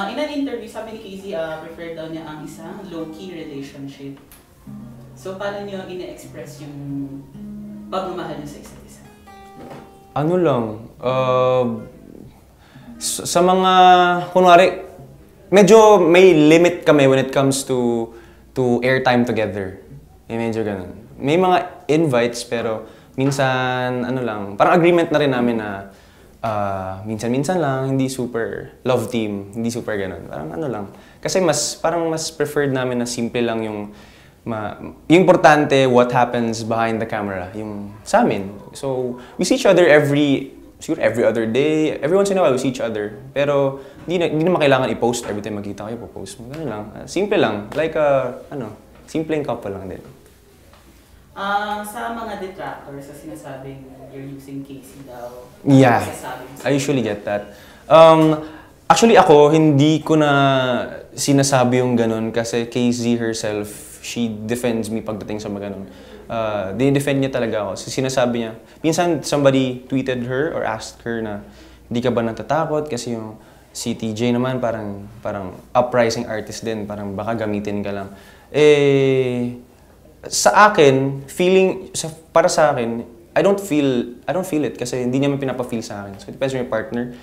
In an interview, sabi ni Casey, preferred daw niya ang isang low-key relationship. So, paano niyo ine-express yung pagmamahal niyo sa isa't isa? Ano lang, sa mga, kunwari, medyo may limit kami when it comes to airtime together. Medyo ganun. May mga invites pero minsan, ano lang, parang agreement na rin namin na minsan-minsan lang, hindi super love team, hindi super ganun. Parang ano lang. Kasi parang mas preferred namin na simple lang yung yung importante, what happens behind the camera, yung sa amin. So, we see each other siguro every other day, every once in a while we see each other. Pero, hindi naman kailangan i-post every time magkita kayo, po-post mo. Ganun lang. Simple lang. Like, simpleng couple lang din. Sa mga detractors sa sinasabing you're using Casey daw, Yeah, I usually get that. Actually ako, hindi ko na sinasabi yung ganun kasi Casey herself, she defends me pagdating sa mga ganun. Dinidefend niya talaga ako. So, sinasabi niya, minsan somebody tweeted her or asked her na, hindi ka ba natatakot? Kasi yung si TJ naman parang uprising artist din, parang baka gamitin ka lang. Sa akin, para sa akin, I don't feel it kasi hindi niya man pinapa-feel sa akin. So it depends on your partner.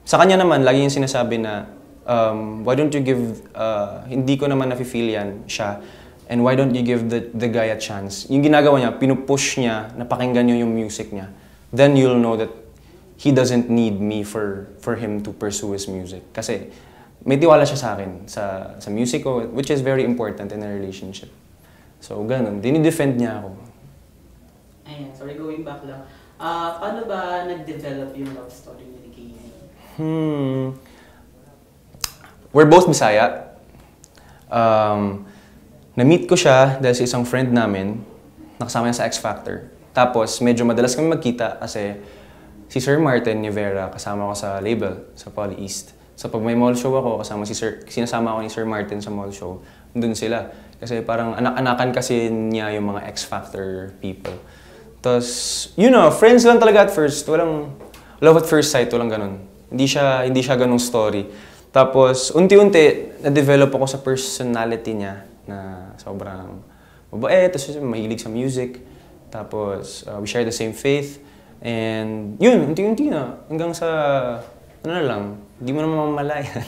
Sa kanya naman, lagi yung sinasabi na, why don't you give, hindi ko naman nafe-feel yan siya, and why don't you give the guy a chance? Yung ginagawa niya, pinupush niya, napakinggan niyo yung music niya. Then you'll know that he doesn't need me for him to pursue his music. Kasi may tiwala siya sa akin, sa music ko, which is very important in a relationship. So, ganun. Dinidefend niya ako. Ayan, sorry, going back lang. Paano ba nag-develop yung love story ni Casey? We're both Bisaya. Na-meet ko siya dahil sa isang friend namin, nakasama niya sa X Factor. Tapos, medyo madalas kami magkita kasi si Sir Martin Rivera, kasama ko sa label, sa Poly East. So, pag may mall show ako, sinasama ako ni Sir Martin sa mall show, dun sila. Kasi parang anak-anakan kasi niya yung mga X Factor people. Tapos, friends lang talaga at first. Walang love at first sight, walang ganun. Hindi siya ganung story. Tapos, unti-unti, na-develop ako sa personality niya na sobrang babae, tapos mahilig sa music. Tapos, we share the same faith. And yun, unti-unti na. Hanggang sa, ano na lang, hindi mo naman mamalayan.